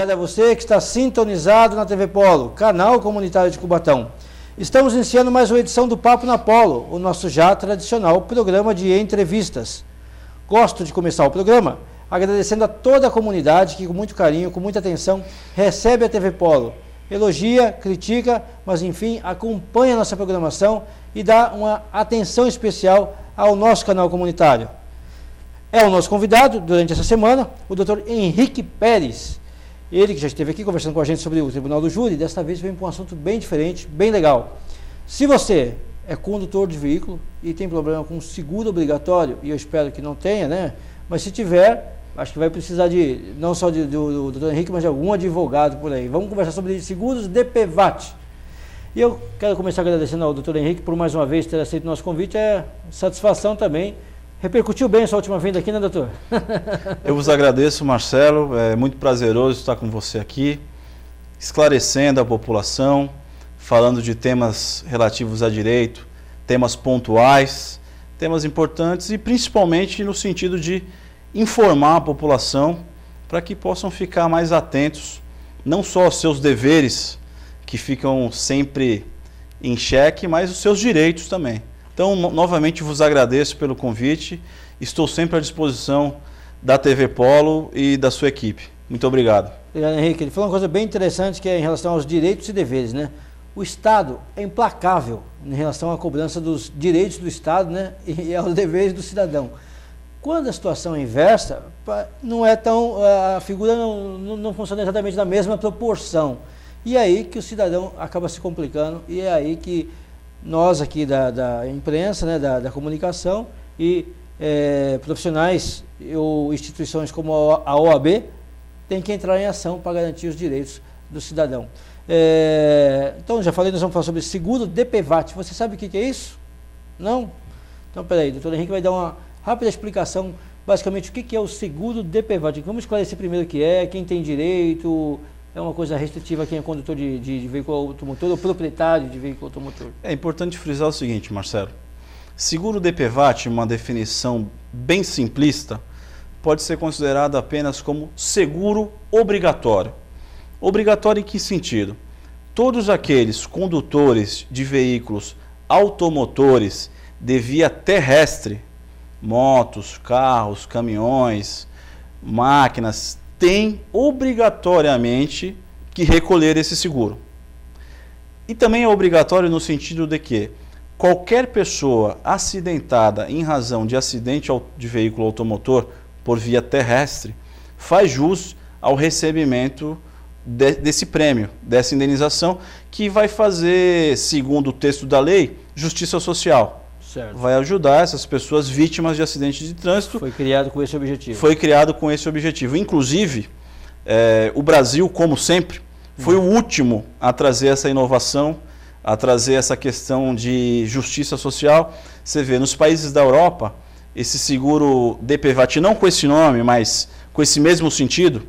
obrigado a você que está sintonizado na TV Polo, canal comunitário de Cubatão. Estamos iniciando mais uma edição do Papo na Polo, o nosso já tradicional programa de entrevistas. Gosto de começar o programa agradecendo a toda a comunidade que com muito carinho, com muita atenção, recebe a TV Polo. Elogia, critica, mas enfim, acompanha a nossa programação e dá uma atenção especial ao nosso canal comunitário. É o nosso convidado durante essa semana, o Dr. Henrique Pérez. Ele que já esteve aqui conversando com a gente sobre o Tribunal do Júri, desta vez vem para um assunto bem diferente, bem legal. Se você é condutor de veículo e tem problema com seguro obrigatório, e eu espero que não tenha, né? Mas se tiver, acho que vai precisar de, não só do Dr. Henrique, mas de algum advogado por aí. Vamos conversar sobre seguros DPVAT. E eu quero começar agradecendo ao Dr. Henrique por mais uma vez ter aceito o nosso convite. É satisfação também. Repercutiu bem a sua última vinda aqui, né, doutor? Eu vos agradeço, Marcelo. É muito prazeroso estar com você aqui, esclarecendo a população, falando de temas relativos a direito, temas pontuais, temas importantes e principalmente no sentido de informar a população para que possam ficar mais atentos, não só aos seus deveres, que ficam sempre em xeque, mas os seus direitos também. Então, novamente, vos agradeço pelo convite. Estou sempre à disposição da TV Polo e da sua equipe. Muito obrigado. Obrigado, Henrique. Ele falou uma coisa bem interessante que é em relação aos direitos e deveres, né? O Estado é implacável em relação à cobrança dos direitos do Estado, né? E aos deveres do cidadão. Quando a situação é inversa, não é tão, a figura não funciona exatamente na mesma proporção. E é aí que o cidadão acaba se complicando e é aí que nós aqui da imprensa, né, da comunicação e profissionais ou instituições como a OAB tem que entrar em ação para garantir os direitos do cidadão. Então, já falei, nós vamos falar sobre seguro DPVAT. Você sabe o que é isso? Não? Então, peraí, o doutor Henrique vai dar uma rápida explicação, basicamente, o que é o seguro DPVAT. Vamos esclarecer primeiro o que é, quem tem direito. É uma coisa restritiva a quem é condutor de veículo automotor ou proprietário de veículo automotor? É importante frisar o seguinte, Marcelo. Seguro DPVAT, uma definição bem simplista, pode ser considerado apenas como seguro obrigatório. Obrigatório em que sentido? Todos aqueles condutores de veículos automotores de via terrestre, motos, carros, caminhões, máquinas, tem obrigatoriamente que recolher esse seguro. E também é obrigatório no sentido de que qualquer pessoa acidentada em razão de acidente de veículo automotor por via terrestre faz jus ao recebimento desse prêmio, dessa indenização, que vai fazer, segundo o texto da lei, justiça social. Certo. Vai ajudar essas pessoas vítimas de acidentes de trânsito. Foi criado com esse objetivo. Foi criado com esse objetivo. Inclusive, o Brasil, como sempre, foi o último a trazer essa inovação, a trazer essa questão de justiça social. Você vê, nos países da Europa, esse seguro DPVAT, não com esse nome, mas com esse mesmo sentido,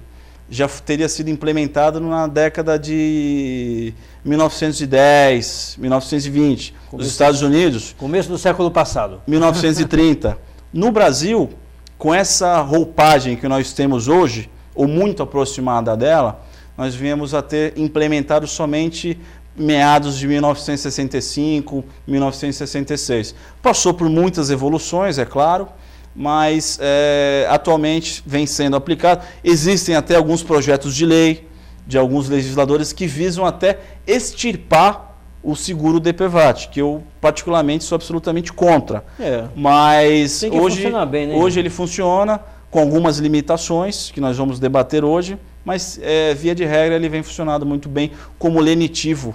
já teria sido implementado na década de 1910, 1920. Nos Estados Unidos... Começo do século passado. 1930. No Brasil, com essa roupagem que nós temos hoje, ou muito aproximada dela, nós viemos a ter implementado somente meados de 1965, 1966. Passou por muitas evoluções, é claro, mas atualmente vem sendo aplicado. Existem até alguns projetos de lei de alguns legisladores que visam até extirpar o seguro DPVAT, que eu particularmente sou absolutamente contra. Mas tem que funcionar bem, né? Hoje ele funciona com algumas limitações que nós vamos debater hoje, mas via de regra ele vem funcionando muito bem como lenitivo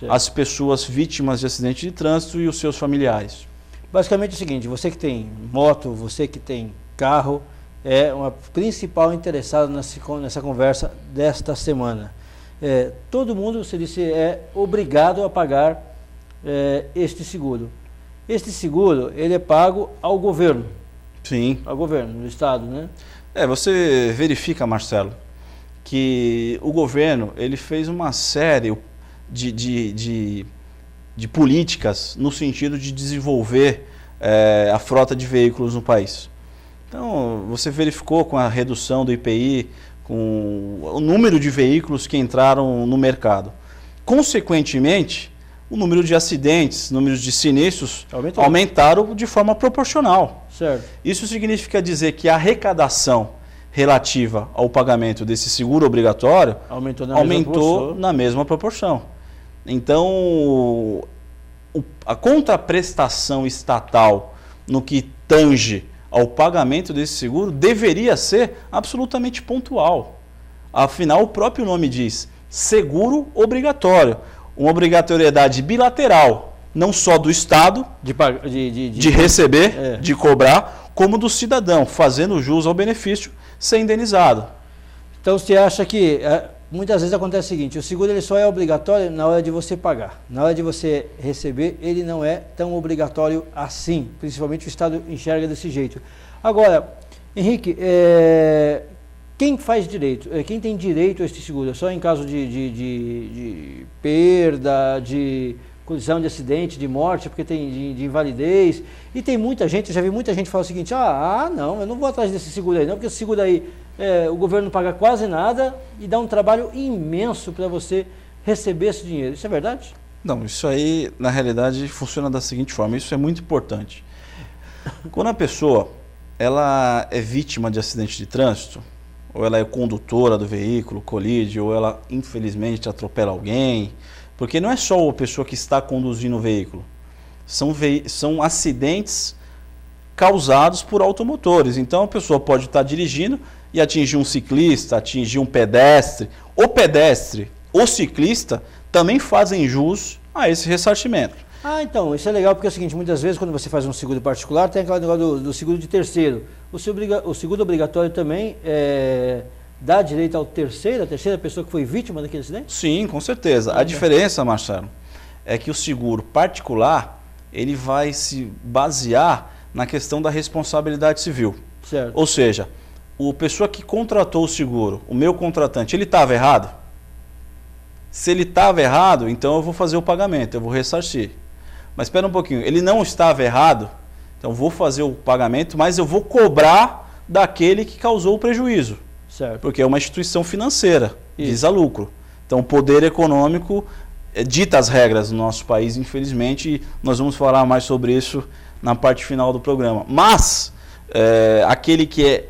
às pessoas vítimas de acidente de trânsito e os seus familiares. Basicamente é o seguinte, você que tem moto, você que tem carro, é uma principal interessada nessa conversa desta semana. Todo mundo, você disse, é obrigado a pagar este seguro. Este seguro, ele é pago ao governo. Sim. Ao governo, do Estado, né? Você verifica, Marcelo, que o governo, ele fez uma série de políticas no sentido de desenvolver a frota de veículos no país. Então, você verificou com a redução do IPI, com o número de veículos que entraram no mercado. Consequentemente, o número de acidentes, números de sinistros aumentaram de forma proporcional. Certo. Isso significa dizer que a arrecadação relativa ao pagamento desse seguro obrigatório aumentou na mesma proporção. Então, a contraprestação estatal no que tange ao pagamento desse seguro deveria ser absolutamente pontual. Afinal, o próprio nome diz seguro obrigatório. Uma obrigatoriedade bilateral, não só do Estado de receber, de cobrar, como do cidadão, fazendo jus ao benefício, ser indenizado. Então você acha que muitas vezes acontece o seguinte, o seguro ele só é obrigatório na hora de você pagar. Na hora de você receber, ele não é tão obrigatório assim, principalmente o Estado enxerga desse jeito. Agora, Henrique, quem faz direito? Quem tem direito a este seguro? É só em caso de perda, de colisão, de acidente, de morte, porque tem de invalidez. E tem muita gente, eu já vi muita gente falar o seguinte, não, eu não vou atrás desse seguro aí não, porque esse seguro aí o governo não paga quase nada e dá um trabalho imenso para você receber esse dinheiro. Isso é verdade? Não, isso aí, na realidade, funciona da seguinte forma, isso é muito importante. Quando a pessoa ela é vítima de acidente de trânsito, ou ela é condutora do veículo, colide, ou ela infelizmente atropela alguém, porque não é só a pessoa que está conduzindo o veículo, são acidentes causados por automotores. Então a pessoa pode estar dirigindo e atingir um ciclista, atingir um pedestre, o ciclista também fazem jus a esse ressarcimento. Então, isso é legal porque é o seguinte, muitas vezes quando você faz um seguro particular, tem aquele negócio do seguro de terceiro. O seguro obrigatório também dá direito ao a terceira pessoa que foi vítima daquele acidente? Sim, com certeza. A diferença, Marcelo, é que o seguro particular, ele vai se basear na questão da responsabilidade civil. Certo. Ou seja, a pessoa que contratou o seguro, o meu contratante, ele estava errado? Se ele estava errado, então eu vou fazer o pagamento, eu vou ressarcir. Mas espera um pouquinho, ele não estava errado, então eu vou fazer o pagamento, mas eu vou cobrar daquele que causou o prejuízo. Certo. Porque é uma instituição financeira, visa lucro. Então o poder econômico dita as regras no nosso país, infelizmente, e nós vamos falar mais sobre isso na parte final do programa. Mas aquele que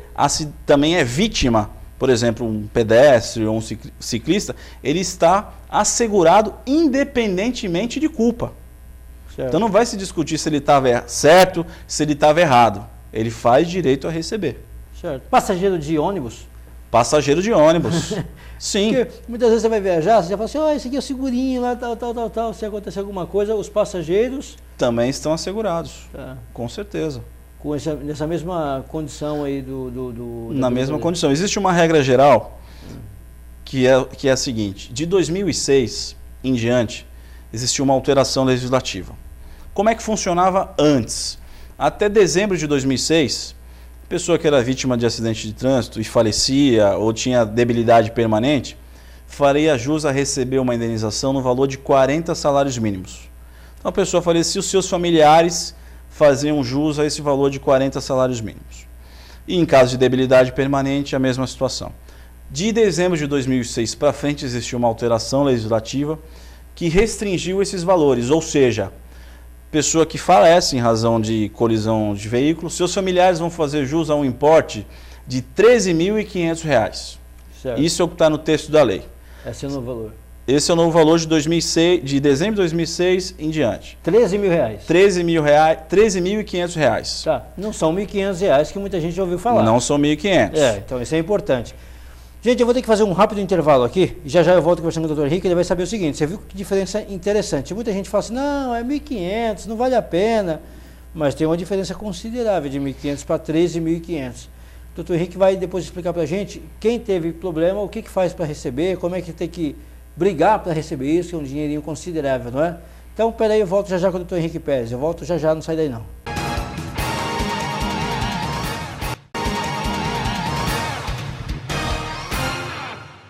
também é vítima, por exemplo, um pedestre ou um ciclista, ele está assegurado independentemente de culpa. Certo. Então não vai se discutir se ele estava certo, se ele estava errado. Ele faz direito a receber. Certo. Passageiro de ônibus? Passageiro de ônibus. Sim. Porque muitas vezes você vai viajar, você já fala assim, esse aqui é o segurinho lá, tal. Se acontecer alguma coisa, os passageiros... também estão assegurados. Com certeza. Nessa mesma condição aí na mesma condição. Existe uma regra geral que é a seguinte, de 2006 em diante, existiu uma alteração legislativa. Como é que funcionava antes? Até dezembro de 2006, a pessoa que era vítima de acidente de trânsito e falecia ou tinha debilidade permanente, faria jus a receber uma indenização no valor de 40 salários mínimos. Então a pessoa falecia, os seus familiares faziam jus a esse valor de 40 salários mínimos. E em caso de debilidade permanente, a mesma situação. De dezembro de 2006 para frente, existiu uma alteração legislativa que restringiu esses valores, ou seja, pessoa que falece em razão de colisão de veículo, seus familiares vão fazer jus a um importe de R$ 13.500. Isso é o que está no texto da lei. Esse é o novo valor. Esse é o novo valor de dezembro de 2006 em diante. R$13.000. R$13.500. Tá. Não são R$1.500 que muita gente já ouviu falar. Não são 1.500. Então isso é importante. Gente, eu vou ter que fazer um rápido intervalo aqui, e já eu volto conversando com o Dr. Henrique, ele vai saber o seguinte, você viu que diferença interessante. Muita gente fala assim, não, é 1.500, não vale a pena, mas tem uma diferença considerável de 1.500 para 13.500. O Dr. Henrique vai depois explicar para a gente quem teve problema, o que faz para receber, como é que tem que brigar para receber isso, que é um dinheirinho considerável, não é? Então, peraí, eu volto já com o Dr. Henrique Pérez, eu volto já, não sai daí não.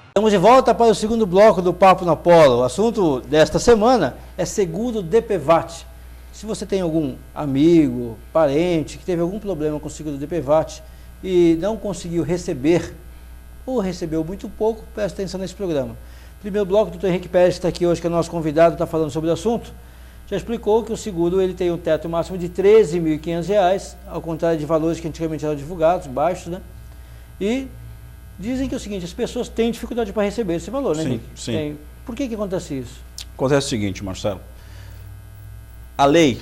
Estamos de volta para o segundo bloco do Papo na Polo. O assunto desta semana é seguro DPVAT. Se você tem algum amigo, parente que teve algum problema com o seguro DPVAT e não conseguiu receber ou recebeu muito pouco, presta atenção nesse programa. Primeiro bloco, o doutor Henrique Pérez, que está aqui hoje, que é nosso convidado, está falando sobre o assunto, já explicou que o seguro ele tem um teto máximo de R$ 13.500, ao contrário de valores que antigamente eram divulgados, baixos, né? E dizem que é o seguinte, as pessoas têm dificuldade para receber esse valor, né, Henrique? Sim. Tem. Por que acontece isso? Acontece o seguinte, Marcelo. A lei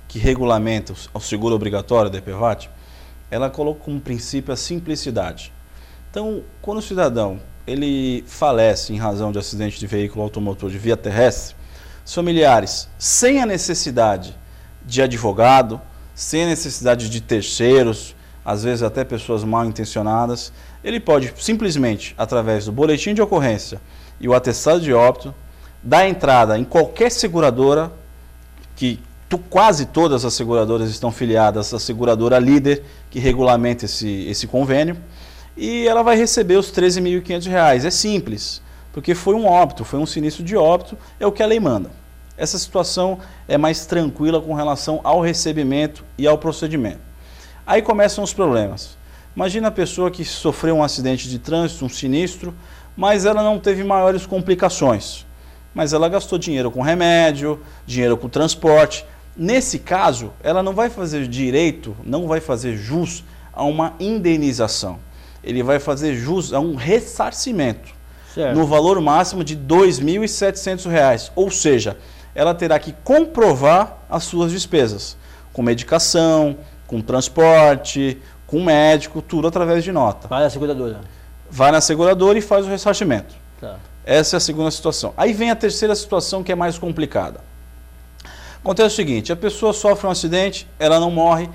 que regulamenta o seguro obrigatório da DPVAT, ela coloca como princípio a simplicidade. Então, quando o cidadão ele falece em razão de acidente de veículo automotor de via terrestre, os familiares, sem a necessidade de advogado, sem a necessidade de terceiros, às vezes até pessoas mal intencionadas, ele pode simplesmente, através do boletim de ocorrência e o atestado de óbito, dar entrada em qualquer seguradora, que quase todas as seguradoras estão filiadas à seguradora líder, que regulamenta esse convênio, e ela vai receber os R$ 13.500. É simples, porque foi um óbito, foi um sinistro de óbito, é o que a lei manda. Essa situação é mais tranquila com relação ao recebimento e ao procedimento. Aí começam os problemas. Imagina a pessoa que sofreu um acidente de trânsito, um sinistro, mas ela não teve maiores complicações. Mas ela gastou dinheiro com remédio, dinheiro com transporte. Nesse caso, ela não vai fazer direito, não vai fazer jus a uma indenização. Ele vai fazer jus a um ressarcimento, certo, no valor máximo de R$ 2.700. Ou seja, ela terá que comprovar as suas despesas, com medicação, com transporte, com médico, tudo através de nota. Vai na seguradora. Vai na seguradora e faz o ressarcimento. Tá. Essa é a segunda situação. Aí vem a terceira situação, que é mais complicada. Acontece o seguinte, a pessoa sofre um acidente, ela não morre,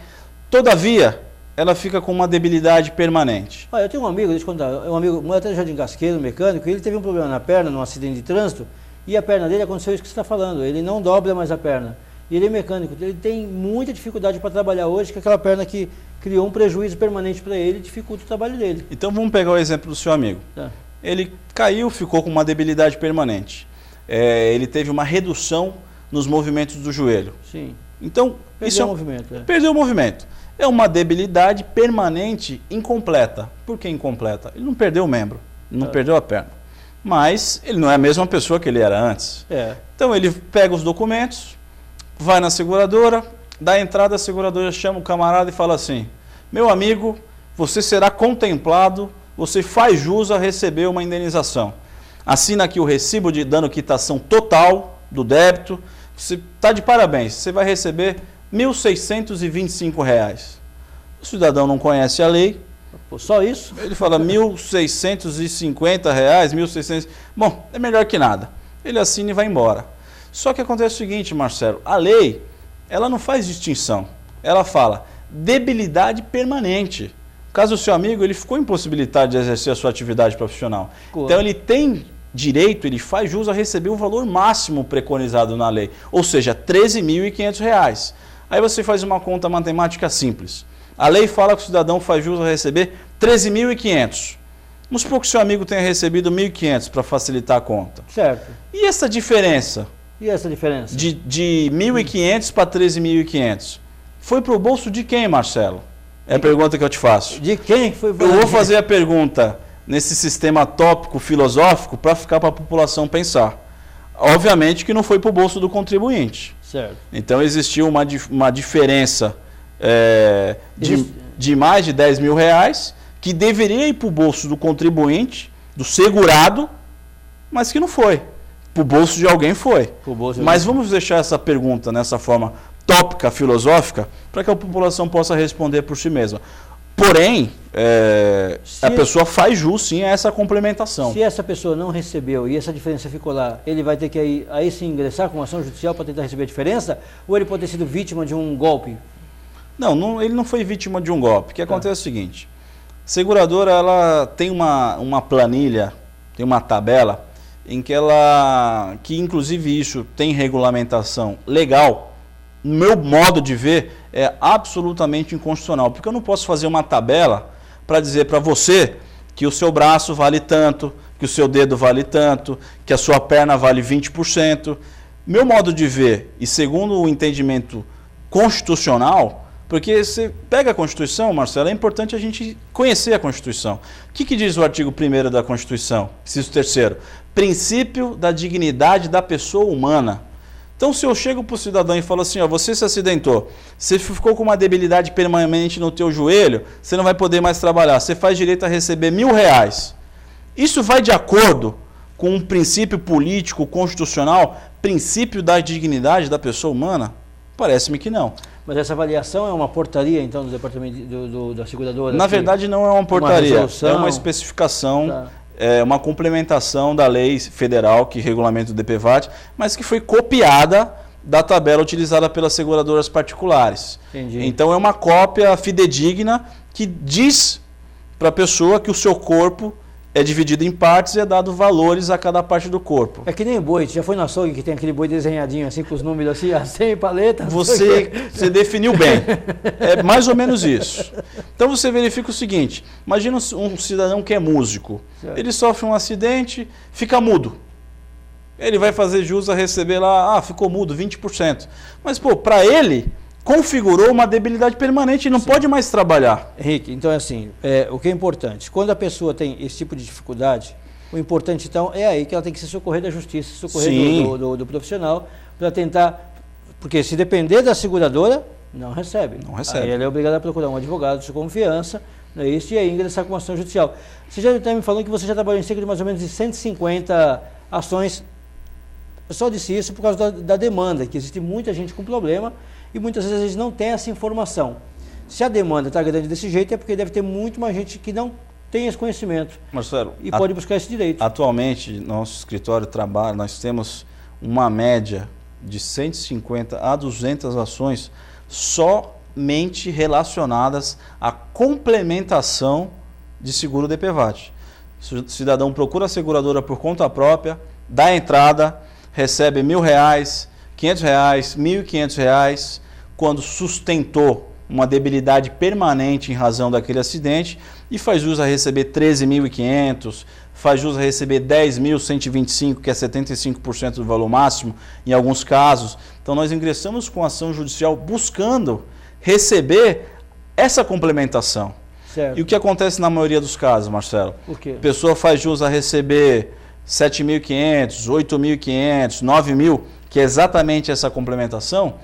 todavia, ela fica com uma debilidade permanente. Olha, eu tenho um amigo, deixa eu contar, um amigo, mora até no Jardim Casqueiro, mecânico, e ele teve um problema na perna, num acidente de trânsito, e a perna dele aconteceu isso que você está falando, ele não dobra mais a perna. E ele é mecânico, ele tem muita dificuldade para trabalhar hoje, que aquela perna que criou um prejuízo permanente para ele, dificulta o trabalho dele. Então vamos pegar o exemplo do seu amigo. Tá. Ele caiu, ficou com uma debilidade permanente. Ele teve uma redução nos movimentos do joelho. Sim. Então, perdeu o movimento. Perdeu o movimento. É uma debilidade permanente incompleta. Por que incompleta? Ele não perdeu o membro, não perdeu a perna. Mas ele não é a mesma pessoa que ele era antes. Então ele pega os documentos, vai na seguradora, dá a entrada, a seguradora chama o camarada e fala assim: meu amigo, você será contemplado, você faz jus a receber uma indenização. Assina aqui o recibo de dano quitação total do débito, você está de parabéns, você vai receber R$ 1.625. O cidadão não conhece a lei. Pô, só isso? Ele fala R$ 1.650, R$ 1.600. Bom, é melhor que nada. Ele assina e vai embora. Só que acontece o seguinte, Marcelo, a lei, ela não faz distinção. Ela fala debilidade permanente. No caso do seu amigo, ele ficou impossibilitado de exercer a sua atividade profissional. Então ele tem direito, ele faz jus a receber o valor máximo preconizado na lei, ou seja, R$ 13.500. Aí você faz uma conta matemática simples. A lei fala que o cidadão faz jus a receber R$ 13.500. Vamos supor que o seu amigo tenha recebido R$ 1.500 para facilitar a conta. Certo. E essa diferença? E essa diferença? De R$ 1.500 para R$ 13.500. Foi para o bolso de quem, Marcelo? É a pergunta que eu te faço. De quem foi? Eu vou fazer a pergunta nesse sistema tópico filosófico para ficar para a população pensar. Obviamente que não foi para o bolso do contribuinte. Certo. Então existiu uma diferença de mais de R$ 10.000 que deveria ir para o bolso do contribuinte, do segurado, mas que não foi. Para o bolso de alguém foi. Mas vamos deixar essa pergunta nessa forma tópica, filosófica, para que a população possa responder por si mesma. Porém, a pessoa faz jus sim a essa complementação. Se essa pessoa não recebeu e essa diferença ficou lá, ele vai ter que aí sim ingressar com ação judicial para tentar receber a diferença? Ou ele pode ter sido vítima de um golpe? Não, ele não foi vítima de um golpe. O que acontece é o seguinte: a seguradora ela tem uma planilha, tem uma tabela, em que inclusive isso tem regulamentação legal. No meu modo de ver, é absolutamente inconstitucional, porque eu não posso fazer uma tabela para dizer para você que o seu braço vale tanto, que o seu dedo vale tanto, que a sua perna vale 20%. Meu modo de ver, e segundo o entendimento constitucional, Porque você pega a Constituição, Marcelo, é importante a gente conhecer a Constituição. O que diz o artigo 1º da Constituição? Inciso 3º. Princípio da dignidade da pessoa humana. Então, se eu chego para o cidadão e falo assim, ó, você se acidentou, você ficou com uma debilidade permanente no teu joelho, você não vai poder mais trabalhar, você faz direito a receber R$1.000. Isso vai de acordo com um princípio político, constitucional, princípio da dignidade da pessoa humana? Parece-me que não. Mas essa avaliação é uma portaria, então, do departamento da seguradora? Na verdade, não é uma portaria, uma é uma especificação... Tá. É uma complementação da lei federal que regulamenta o DPVAT, mas que foi copiada da tabela utilizada pelas seguradoras particulares. Entendi. Então é uma cópia fidedigna que diz para a pessoa que o seu corpo é dividido em partes e é dado valores a cada parte do corpo. É que nem boi, já foi no açougue que tem aquele boi desenhadinho assim com os números assim, a 100 paleta. Você definiu bem, é mais ou menos isso. Então você verifica o seguinte, imagina um cidadão que é músico, certo. Ele sofre um acidente, fica mudo. Ele vai fazer jus a receber lá, ficou mudo, 20%. Mas pô, para ele... configurou uma debilidade permanente e não pode mais trabalhar. Henrique, então é assim, o que é importante, quando a pessoa tem esse tipo de dificuldade, o importante então é aí que ela tem que se socorrer da justiça, socorrer do profissional, para tentar, porque se depender da seguradora, não recebe. Não recebe. Aí ela é obrigada a procurar um advogado de sua confiança, não é isso, e aí ingressar com uma ação judicial. Você já está me falando que você já trabalhou em cerca de mais ou menos de 150 ações. Eu só disse isso por causa da demanda, que existe muita gente com problema, e muitas vezes a gente não tem essa informação. Se a demanda está grande desse jeito, é porque deve ter muito mais gente que não tem esse conhecimento. Marcelo, e pode buscar esse direito. Atualmente, nosso escritório trabalha, nós temos uma média de 150 a 200 ações somente relacionadas à complementação de seguro DPVAT. O cidadão procura a seguradora por conta própria, dá entrada, recebe R$1.000, R$500, R$1.500, quando sustentou uma debilidade permanente em razão daquele acidente e faz jus a receber R$13.500, faz jus a receber R$10.125, que é 75% do valor máximo em alguns casos. Então nós ingressamos com ação judicial buscando receber essa complementação. Certo. E o que acontece na maioria dos casos, Marcelo? O quê? A pessoa faz jus a receber R$7.500, R$8.500, R$9.000, que é exatamente essa complementação,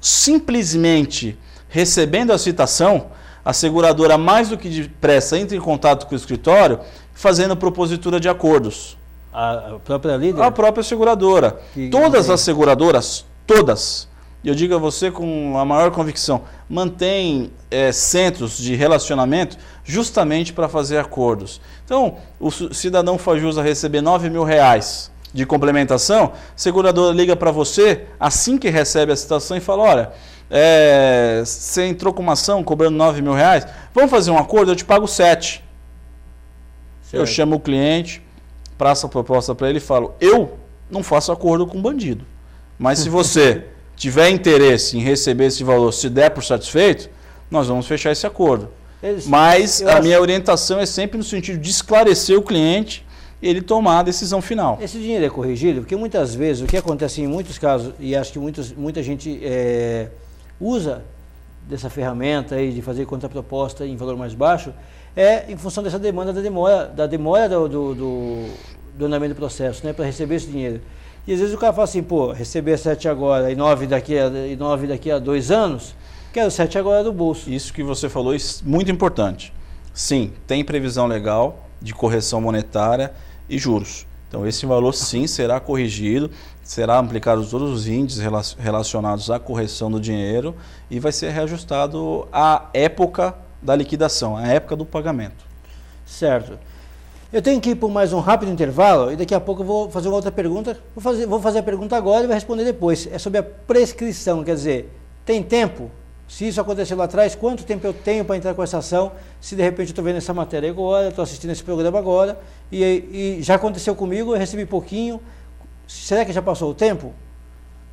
simplesmente recebendo a citação, a seguradora mais do que depressa entra em contato com o escritório, fazendo propositura de acordos. A própria líder? A própria seguradora. Todas as seguradoras, todas, eu digo a você com a maior convicção, mantém centros de relacionamento justamente para fazer acordos. Então, o cidadão faz jus a receber R$9.000 de complementação, a seguradora liga para você assim que recebe a citação e fala, olha, você entrou com uma ação cobrando R$9.000, vamos fazer um acordo, eu te pago 7. Certo. Eu chamo o cliente, passo a proposta para ele e falo, eu não faço acordo com bandido, mas se você tiver interesse em receber esse valor, se der por satisfeito, nós vamos fechar esse acordo. Mas a minha orientação é sempre no sentido de esclarecer o cliente e ele tomar a decisão final. Esse dinheiro é corrigido? Porque muitas vezes, o que acontece em muitos casos, e acho que muita gente usa dessa ferramenta aí de fazer contraproposta em valor mais baixo, é em função dessa demanda da demora do andamento do processo, né, para receber esse dinheiro. E às vezes o cara fala assim, pô, receber 7 agora e 9 daqui a 2 anos, quero 7 agora do bolso. Isso que você falou é muito importante. Sim, tem previsão legal de correção monetária e juros. Então esse valor sim será corrigido, será aplicado todos os índices relacionados à correção do dinheiro e vai ser reajustado à época da liquidação, à época do pagamento. Certo. Eu tenho que ir por mais um rápido intervalo e daqui a pouco eu vou fazer uma outra pergunta. Vou fazer a pergunta agora e vou responder depois. É sobre a prescrição, quer dizer, tem tempo? Se isso aconteceu lá atrás, quanto tempo eu tenho para entrar com essa ação? Se de repente eu estou vendo essa matéria agora, estou assistindo esse programa agora e já aconteceu comigo, eu recebi pouquinho. Será que já passou o tempo?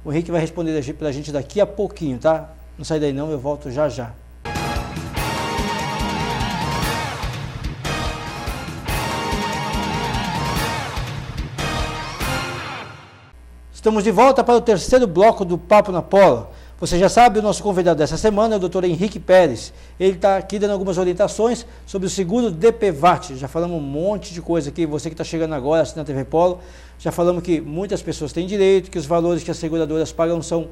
O Henrique vai responder para a gente daqui a pouquinho, tá? Não sai daí não, eu volto já já. Estamos de volta para o terceiro bloco do Papo na Polo. Você já sabe, o nosso convidado dessa semana é o Dr. Henrique Pérez. Ele está aqui dando algumas orientações sobre o seguro DPVAT. Já falamos um monte de coisa aqui, você que está chegando agora, assistindo a TV Polo, já falamos que muitas pessoas têm direito, que os valores que as seguradoras pagam são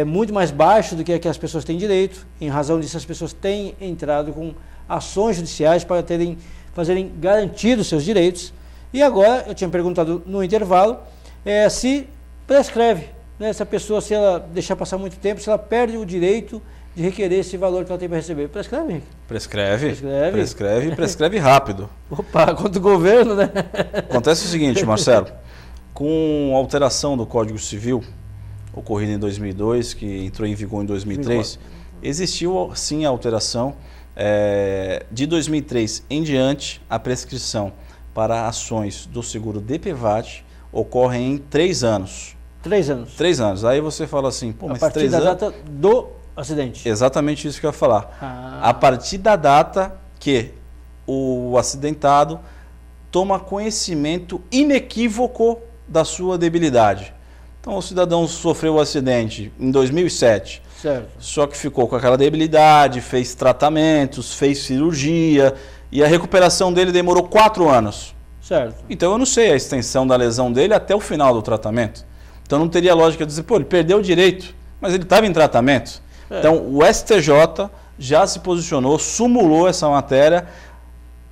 muito mais baixos do que as pessoas têm direito. Em razão disso, as pessoas têm entrado com ações judiciais para fazerem garantir os seus direitos. E agora, eu tinha perguntado no intervalo, se prescreve, né, essa pessoa, se ela deixar passar muito tempo, se ela perde o direito de requerer esse valor que ela tem para receber. Prescreve, Henrique? Prescreve rápido. Opa, contra o governo, né? Acontece o seguinte, Marcelo, com a alteração do Código Civil, ocorrida em 2002, que entrou em vigor em 2003, existiu sim a alteração. De 2003 em diante, a prescrição para ações do seguro DPVAT ocorre em 3 anos. 3 anos. 3 anos. Aí você fala assim, pô, mas 3 anos... A partir da data do acidente. Exatamente isso que eu ia falar. A partir da data que o acidentado toma conhecimento inequívoco da sua debilidade. Então, o cidadão sofreu o acidente em 2007. Certo. Só que ficou com aquela debilidade, fez tratamentos, fez cirurgia e a recuperação dele demorou 4 anos. Certo. Então eu não sei a extensão da lesão dele até o final do tratamento. Então não teria lógica dizer, pô, ele perdeu o direito, mas ele estava em tratamento. Então o STJ já se posicionou, sumulou essa matéria,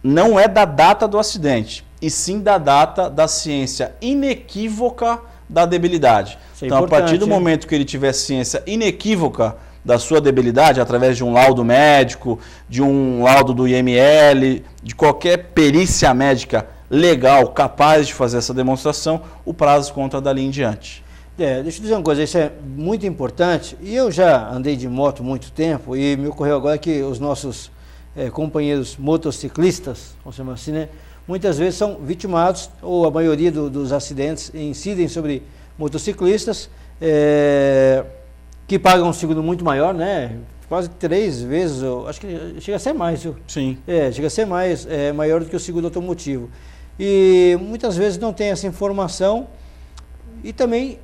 não é da data do acidente, e sim da data da ciência inequívoca da debilidade. Então, a partir do momento que ele tiver ciência inequívoca da sua debilidade, através de um laudo médico, de um laudo do IML, de qualquer perícia médica legal capaz de fazer essa demonstração, o prazo conta dali em diante. Deixa eu dizer uma coisa, isso é muito importante, e eu já andei de moto muito tempo, e me ocorreu agora que os nossos companheiros motociclistas, vamos chamar assim, né, muitas vezes são vitimados, ou a maioria dos acidentes incidem sobre motociclistas, que pagam um seguro muito maior, né? Quase 3 vezes, acho que chega a ser mais, viu? Sim. Chega a ser mais, maior do que o seguro automotivo. E muitas vezes não tem essa informação e também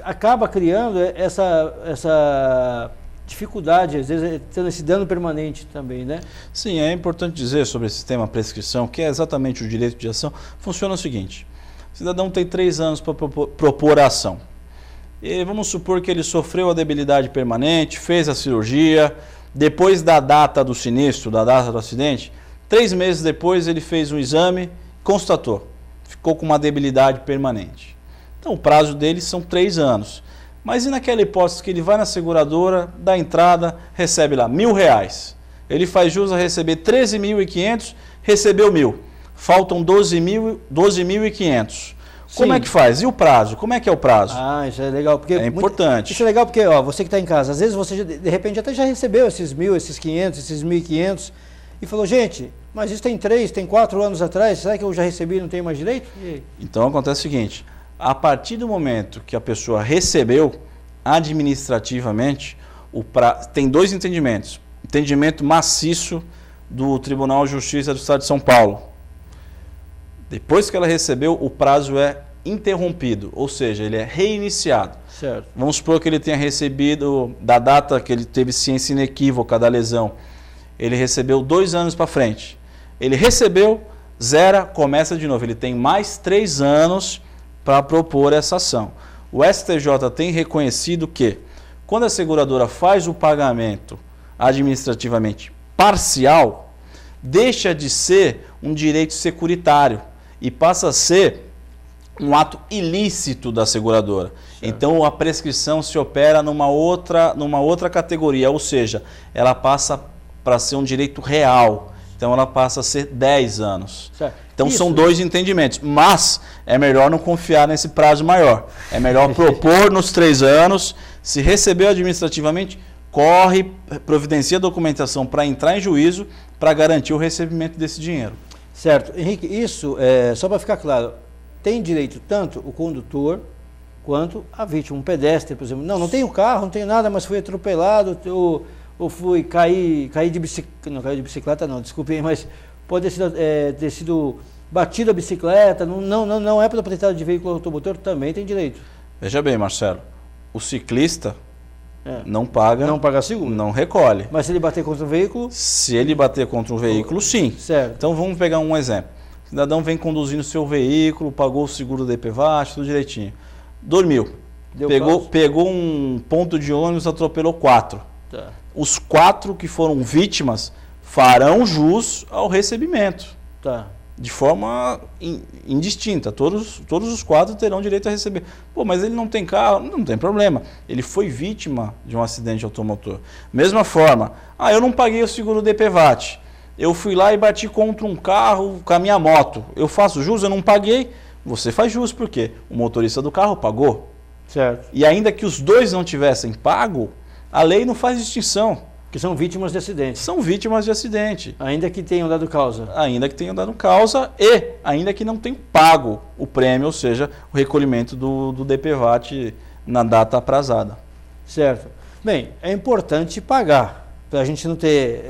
acaba criando essa dificuldade, às vezes tendo esse dano permanente também, né? Sim, é importante dizer sobre esse tema prescrição, que é exatamente o direito de ação. Funciona o seguinte: o cidadão tem 3 anos para propor a ação. E vamos supor que ele sofreu a debilidade permanente, fez a cirurgia, depois da data do sinistro, da data do acidente, 3 meses depois ele fez um exame, constatou, ficou com uma debilidade permanente. Então o prazo dele são 3 anos. Mas e naquela hipótese que ele vai na seguradora, dá entrada, recebe lá R$1.000. Ele faz jus a receber 13.500, recebeu 1.000. Faltam 12.500. Como é que faz? E o prazo? Como é que é o prazo? Isso é legal. Porque importante. Isso é legal porque, você que está em casa, às vezes você de repente até já recebeu esses 1.000, esses 500, esses 1.500 e falou, gente, mas isso tem 3, tem 4 anos atrás, será que eu já recebi e não tenho mais direito? Então acontece o seguinte: a partir do momento que a pessoa recebeu, administrativamente, tem 2 entendimentos. Entendimento maciço do Tribunal de Justiça do Estado de São Paulo. Depois que ela recebeu, o prazo é interrompido, ou seja, ele é reiniciado. Certo. Vamos supor que ele tenha recebido, da data que ele teve ciência inequívoca da lesão, ele recebeu 2 anos para frente. Ele recebeu, zera, começa de novo. Ele tem mais 3 anos para propor essa ação. O STJ tem reconhecido que, quando a seguradora faz o pagamento administrativamente parcial, deixa de ser um direito securitário e passa a ser um ato ilícito da seguradora. Certo. Então a prescrição se opera numa outra categoria, ou seja, ela passa para ser um direito real. Então ela passa a ser 10 anos. Certo. Então são 2 entendimentos, mas é melhor não confiar nesse prazo maior. É melhor propor nos 3 anos, se recebeu administrativamente, corre, providencia a documentação para entrar em juízo para garantir o recebimento desse dinheiro. Certo. Henrique, isso, só para ficar claro, tem direito tanto o condutor quanto a vítima, um pedestre, por exemplo. Não tenho carro, não tenho nada, mas fui atropelado, ou fui cair de bicicleta, não caiu de bicicleta não, desculpe, mas pode ter sido batido a bicicleta, não é proprietário de veículo automotor, também tem direito. Veja bem, Marcelo, o ciclista não paga. Não paga seguro. Não recolhe. Mas se ele bater contra o veículo? Se ele bater contra um veículo, sim. Certo. Então vamos pegar um exemplo. O cidadão vem conduzindo o seu veículo, pagou o seguro do DPVAT, tudo direitinho. Dormiu. Pegou um ponto de ônibus, atropelou 4. Tá. Os 4 que foram vítimas farão jus ao recebimento. Tá. De forma indistinta. Todos os 4 terão direito a receber. Pô, mas ele não tem carro, não tem problema. Ele foi vítima de um acidente automotor. Mesma forma, eu não paguei o seguro DPVAT. Eu fui lá e bati contra um carro com a minha moto. Eu faço jus, eu não paguei. Você faz jus, por quê? O motorista do carro pagou. Certo. E ainda que os dois não tivessem pago, a lei não faz distinção. Que são vítimas de acidente. São vítimas de acidente. Ainda que tenham dado causa. Ainda que tenham dado causa e ainda que não tenham pago o prêmio, ou seja, o recolhimento do DPVAT na data aprazada. Certo. Bem, é importante pagar, para a gente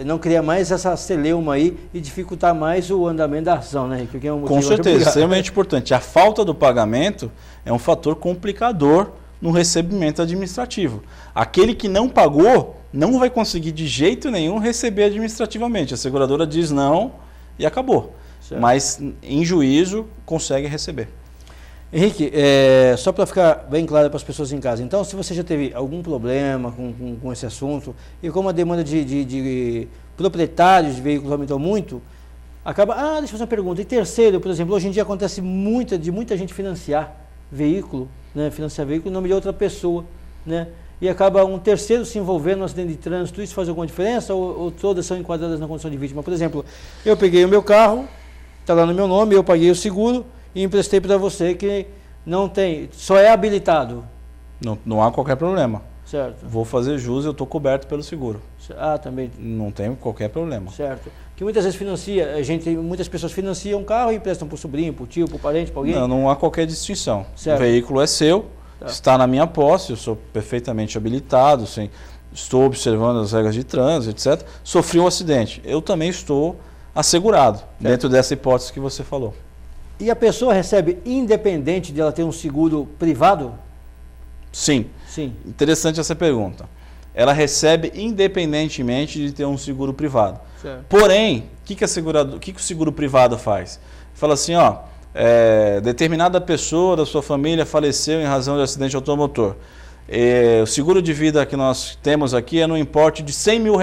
não criar mais essa celeuma aí e dificultar mais o andamento da ação, né, Rick? Com certeza, extremamente importante. A falta do pagamento é um fator complicador no recebimento administrativo. Aquele que não pagou não vai conseguir de jeito nenhum receber administrativamente. A seguradora diz não e acabou. Certo. Mas em juízo consegue receber. Henrique, só para ficar bem claro para as pessoas em casa, então se você já teve algum problema com esse assunto e como a demanda de proprietários de veículos aumentou muito, acaba... deixa eu fazer uma pergunta. E terceiro, por exemplo, hoje em dia acontece muita gente financiar veículo, né, em nome de outra pessoa, né, e acaba um terceiro se envolvendo no acidente de trânsito. Isso faz alguma diferença ou todas são enquadradas na condição de vítima? Por exemplo, eu peguei o meu carro, está lá no meu nome, eu paguei o seguro e emprestei para você que não tem, só é habilitado. Não há qualquer problema. Certo. Vou fazer jus, eu estou coberto pelo seguro. Também. Não tem qualquer problema. Certo. Que muitas vezes muitas pessoas financiam um carro e emprestam para o sobrinho, para o tio, para o parente, para alguém. Não há qualquer distinção. Certo. O veículo é seu, está na minha posse, eu sou perfeitamente habilitado, estou observando as regras de trânsito, etc. Sofri um acidente, eu também estou assegurado, dentro dessa hipótese que você falou. E a pessoa recebe independente de ela ter um seguro privado? Sim. Interessante essa pergunta. Ela recebe independentemente de ter um seguro privado. Certo. Porém, o que o seguro privado faz? Fala assim, determinada pessoa da sua família faleceu em razão de acidente automotor. O seguro de vida que nós temos aqui é no importe de R$100 mil.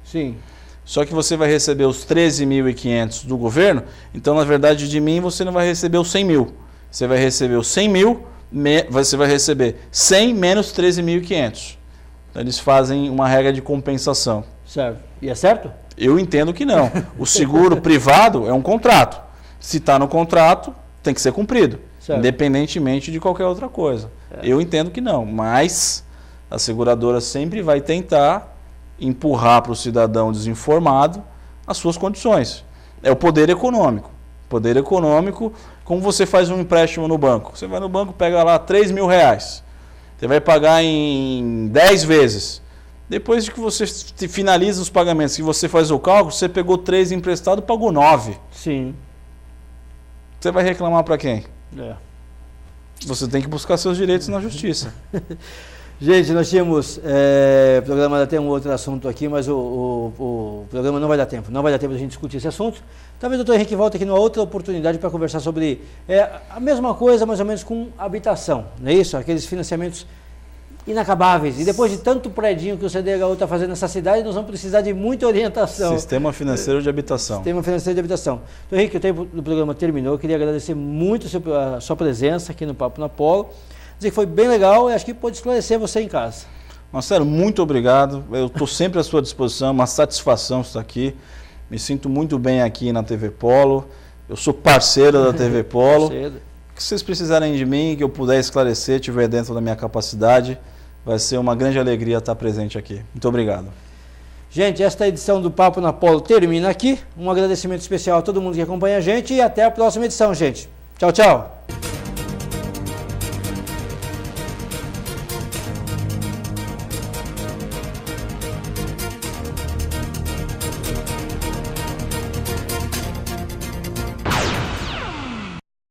Sim. Só que você vai receber os 13.500 do governo, então na verdade de mim você não vai receber os 100 mil. Você vai receber os 100 mil, você vai receber 100 menos 13.500. Então eles fazem uma regra de compensação. Certo. E é certo? Eu entendo que não. O seguro privado é um contrato. Se está no contrato, tem que ser cumprido, certo, independentemente de qualquer outra coisa. Certo. Eu entendo que não, mas a seguradora sempre vai tentar empurrar para o cidadão desinformado as suas condições. É o poder econômico. Poder econômico, como você faz um empréstimo no banco. Você vai no banco, pega lá R$3 mil. Você vai pagar em 10 vezes. Depois de que você finaliza os pagamentos, que você faz o cálculo, você pegou 3 emprestado, pagou 9. Sim. Você vai reclamar para quem? Você tem que buscar seus direitos na justiça. Gente, nós tínhamos programado até um outro assunto aqui, mas o programa não vai dar tempo. Não vai dar tempo de a gente discutir esse assunto. Talvez o doutor Henrique volte aqui numa outra oportunidade para conversar sobre a mesma coisa, mais ou menos com habitação, não é isso? Aqueles financiamentos inacabáveis. E depois de tanto predinho que o CDHU está fazendo nessa cidade, nós vamos precisar de muita orientação. Sistema financeiro de habitação. Sistema financeiro de habitação. Doutor Henrique, o tempo do programa terminou. Eu queria agradecer muito a sua presença aqui no Papo na Polo. Dizer que foi bem legal e acho que pode esclarecer você em casa. Marcelo, muito obrigado. Eu estou sempre à sua disposição, uma satisfação estar aqui. Me sinto muito bem aqui na TV Polo. Eu sou parceiro da TV Polo. Se vocês precisarem de mim, que eu puder esclarecer, estiver dentro da minha capacidade, vai ser uma grande alegria estar presente aqui. Muito obrigado. Gente, esta edição do Papo na Polo termina aqui. Um agradecimento especial a todo mundo que acompanha a gente e até a próxima edição, gente. Tchau, tchau.